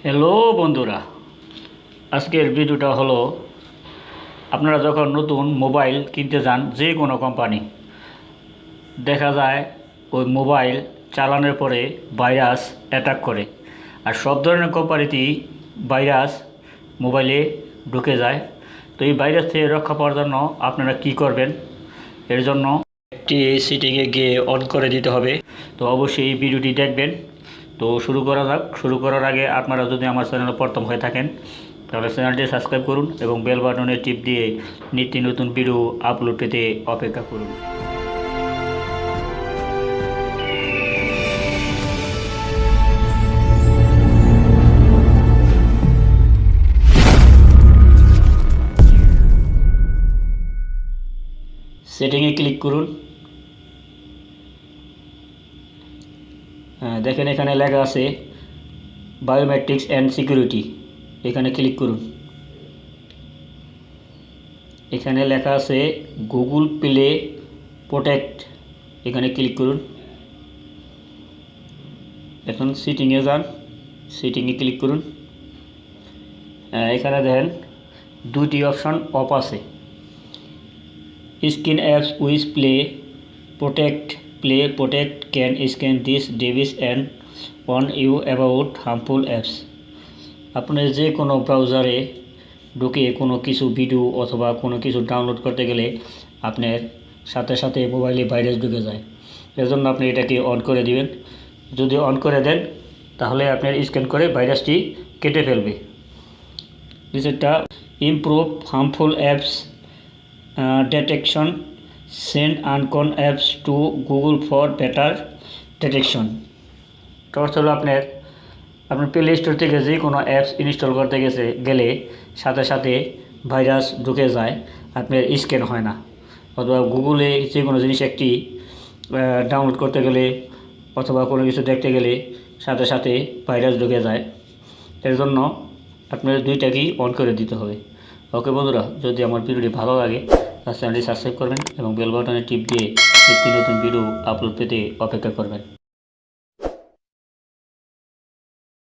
Hello বন্ধুরা, আজকের ভিডিওটা হলো আপনারা যখন নতুন মোবাইল কিনতে যান যে কোনো কোম্পানি, দেখা যায় ওই মোবাইল চালানোর পরে ভাইরাস অ্যাটাক করে। আর সব ধরনের কোম্পানিতেই ভাইরাস মোবাইলে ঢুকে যায়। তো এই ভাইরাস থেকে রক্ষা পাওয়ার জন্য আপনারা কি করবেন, এর জন্য একটি সেটিংয়ে গিয়ে অন করে দিতে হবে। তো অবশ্যই এই ভিডিওটি দেখবেন। তো শুরু করা যাক। শুরু করার আগে আপনারা যদি আমার চ্যানেলে প্রথম হয়ে থাকেন তাহলে চ্যানেলটি সাবস্ক্রাইব করুন এবং বেল বাটনে টিপ দিয়ে নিত্য নতুন ভিডিও আপলোড পেতে অপেক্ষা করুন। সেটিংয়ে ক্লিক করুন। দেখেন এখানে লেখা আছে বায়োমেট্রিক্স অ্যান্ড সিকিউরিটি, এখানে ক্লিক করুন। এখানে লেখা আছে গুগল প্লে প্রোটেক্ট, এখানে ক্লিক করুন। এখন সেটিংয়ে যান, সেটিংয়ে ক্লিক করুন। এখানে দেখেন দুটি অপশন অফ আছে, scan apps with Play Protect can scan this device and warn you about harmful apps. আপনি যে কোনো ব্রাউজারে ঢুকে কোনো কিছু ভিডিও অথবা কোনো কিছু ডাউনলোড করতে গেলে আপনার সাথে সাথে মোবাইলে ভাইরাস ঢুকে যায়। এর জন্য আপনি এটাকে অন করে দিবেন। যদি অন করে দেন তাহলে আপনার স্ক্যান করে ভাইরাসটি কেটে ফেলবে। নিচেরটা improve harmful apps detection, send আনকন apps to Google for better detection. তো হলো আপনার প্লে স্টোর থেকে যে কোনো অ্যাপস ইনস্টল করতে গেলে সাথে সাথে ভাইরাস ঢুকে যায়, আপনার স্ক্যান হয় না। অথবা গুগলে যে কোনো জিনিস একটি ডাউনলোড করতে গেলে অথবা কোনো কিছু দেখতে গেলে সাথে সাথে ভাইরাস ঢুকে যায়। এর জন্য আপনার দুইটাকেই অন করে দিতে হবে। ওকে বন্ধুরা, যদি আমার ভিডিওটি ভালো লাগে তাহলে চ্যানেলটি সাবস্ক্রাইব করবেন এবং বেল বাটনে টিপ দিয়ে নিত্য নতুন ভিডিও আপলোড পেতে অপেক্ষা করবেন।